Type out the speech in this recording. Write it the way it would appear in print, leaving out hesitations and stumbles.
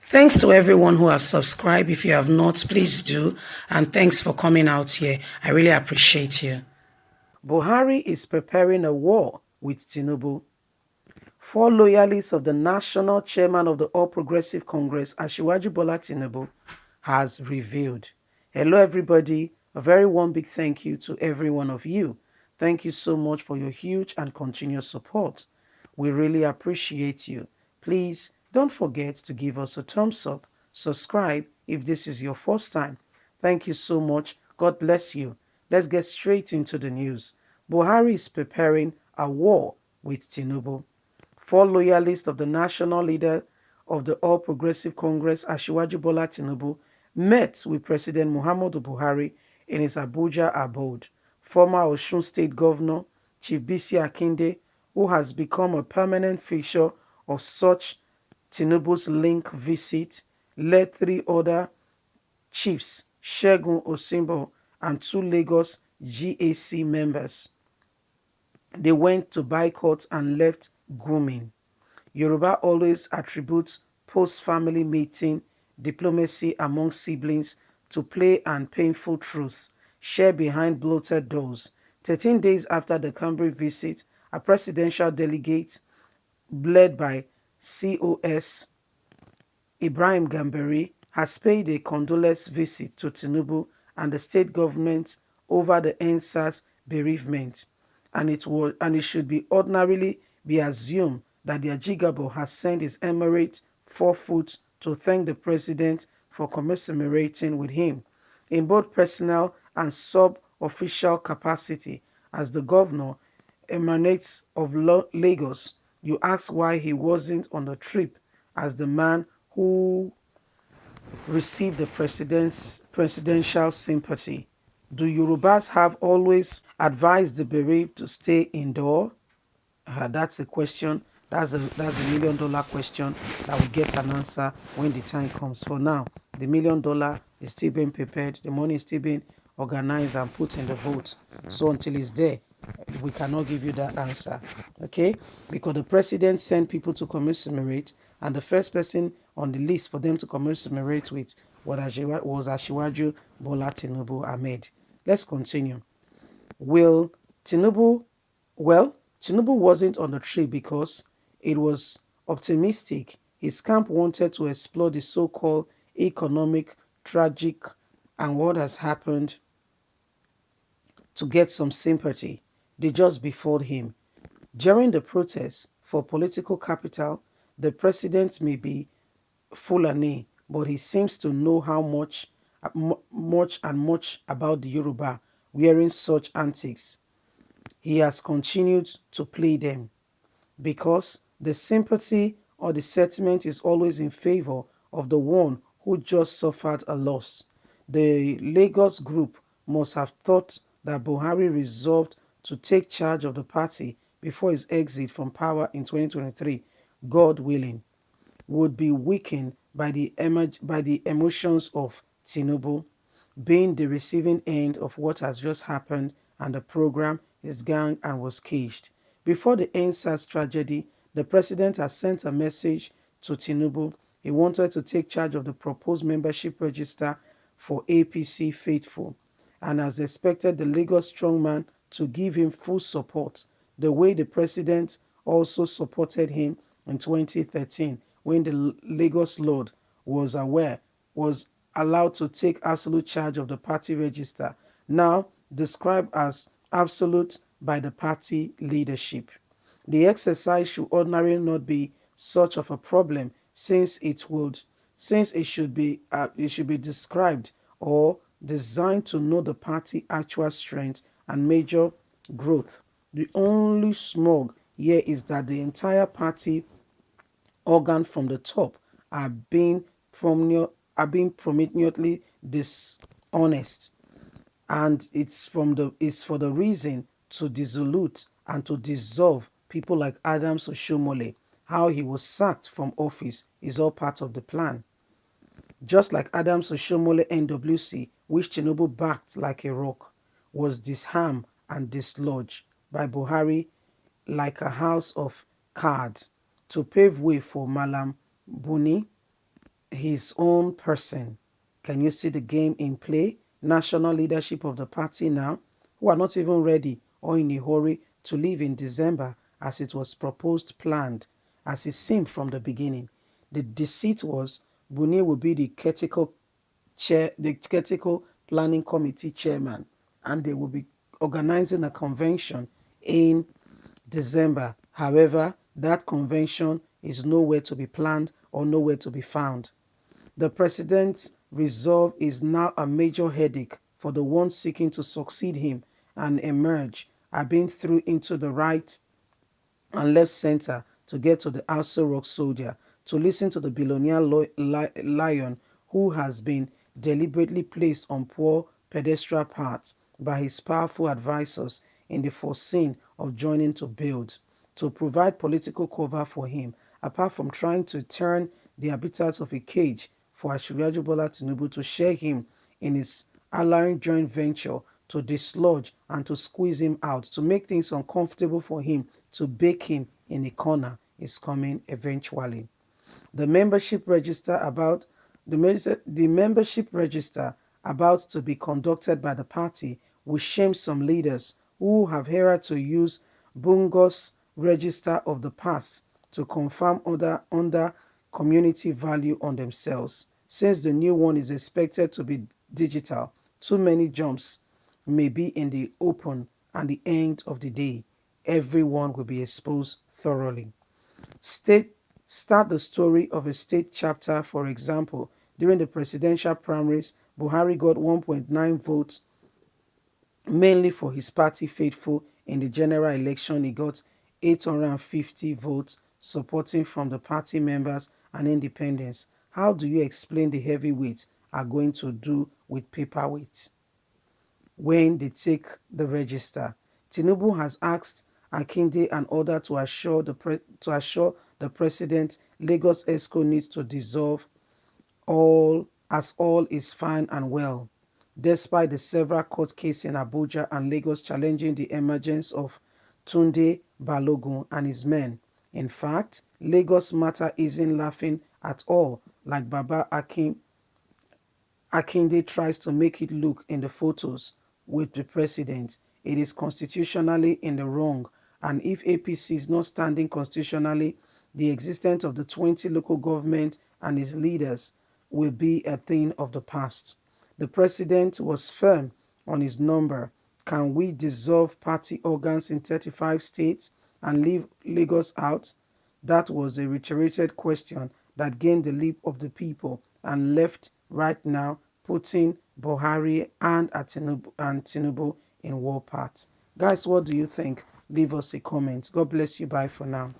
Thanks to everyone who have subscribed. If you have not, please do. And thanks for coming out here. I really appreciate you. Buhari is preparing a war with Tinubu. Four loyalists of the national chairman of the All Progressive Congress, Asiwaju Bola Tinubu, has revealed. Hello, everybody. A very warm big thank you to every one of you. Thank you so much for your huge and continuous support. We really appreciate you. Please don't forget to give us a thumbs up, subscribe if this is your first time. Thank you so much. God bless you. Let's get straight into the news. Buhari is preparing a war with Tinubu. Four loyalists of the national leader of the All Progressive Congress, Asiwaju Bola Tinubu, met with President Muhammadu Buhari in his Abuja abode. Former Osun State Governor Chief Bisi Akinde, who has become a permanent feature of such Tinubu's link visit, led three other chiefs, Segun Osinbo and two Lagos GAC members. They went to boycott and left grooming. Yoruba always attributes post-family meeting diplomacy among siblings to play and painful truths shared behind bloated doors. 13 days after the Cambridge visit, a presidential delegate led by COS Ibrahim Gambari has paid a condolence visit to Tinubu and the state government over the NSAS bereavement, and it should be ordinarily be assumed that the Ajigabo has sent his emirate 4 foot to thank the president for commiserating with him in both personal and sub-official capacity. As the governor emanates of Lagos, you ask why he wasn't on the trip as the man who received the presidential sympathy. Do Yorubas have always advised the bereaved to stay indoor? That's a question. That's a $1 million question that will get an answer when the time comes. For now, the $1 million is still being prepared. The money is still being organized and put in the vote. So until it's there, we cannot give you that answer. Okay? Because the president sent people to commemorate, and the first person on the list for them to commemorate with was Asiwaju Bola Tinubu Ahmed. Let's continue. Will Tinubu, well, Tinubu wasn't on the trip because it was optimistic. His camp wanted to explore the so-called economic, tragic, and what has happened to get some sympathy. They just befooled him. During the protests for political capital, the president may be Fulani, but he seems to know how much about the Yoruba wearing such antics. He has continued to play them because the sympathy or the sentiment is always in favor of the one who just suffered a loss. The Lagos group must have thought that Buhari resolved to take charge of the party before his exit from power in 2023, God willing, would be weakened by the emotions of Tinubu being the receiving end of what has just happened, and the program is gang and was caged. Before the NSAS tragedy, the president has sent a message to Tinubu. He wanted to take charge of the proposed membership register for APC faithful and has expected the Lagos strongman to give him full support, the way the president also supported him in 2013 when the Lagos Lord was allowed to take absolute charge of the party register, now described as absolute by the party leadership. The exercise should ordinarily not be such of a problem since it should be described or designed to know the party actual strength and major growth. The only smog here is that the entire party organ from the top are being prominently dishonest, and it's for the reason to dissolute and to dissolve people like Adams Oshomole. How he was sacked from office is all part of the plan. Just like Adams Oshomole NWC, which Tinubu backed like a rock, was disarmed and dislodged by Buhari like a house of cards to pave way for Malam Buni his own person. Can you see the game in play? National leadership of the party now, who are not even ready or in a hurry to leave in December as it was proposed, planned, as it seemed from the beginning. The deceit was Buni will be the critical planning committee chairman, and they will be organizing a convention in December. However, that convention is nowhere to be planned or nowhere to be found. The president's resolve is now a major headache for the ones seeking to succeed him and emerge, are being thrown into the right and left center to get to the Also Rock soldier, to listen to the billionaire lion who has been deliberately placed on poor pedestal paths by his powerful advisors in the foreseen of joining to build, to provide political cover for him, apart from trying to turn the habitats of a cage for Ashwaju Bola Tinubu to share him in his allowing joint venture to dislodge and to squeeze him out, to make things uncomfortable for him, to bake him in a corner is coming eventually. The membership register about the membership register about to be conducted by the party will shame some leaders who have heard to use Bungo's register of the past to confirm under community value on themselves. Since the new one is expected to be digital, too many jumps may be in the open, and the end of the day, everyone will be exposed thoroughly. Start the story of a state chapter. For example, during the presidential primaries, Buhari got 1.9 votes, mainly for his party faithful. In the general election, he got 850 votes, supporting from the party members and independents. How do you explain the heavyweights are going to do with paperweights when they take the register? Tinubu has asked Akinde and others to assure the president Lagos ESCO needs to dissolve all is fine and well, despite the several court cases in Abuja and Lagos challenging the emergence of Tunde Balogun and his men. In fact, Lagos matter isn't laughing at all like Baba Akinde tries to make it look in the photos with the president. It is constitutionally in the wrong, and if APC is not standing constitutionally, the existence of the 20 local government and its leaders will be a thing of the past. The president was firm on his number. Can we dissolve party organs in 35 states and leave Lagos out? That was a reiterated question that gained the lip of the people and left right now putting Buhari and Tinubu in war path. Guys, what do you think? Leave us a comment. God bless you. Bye for now.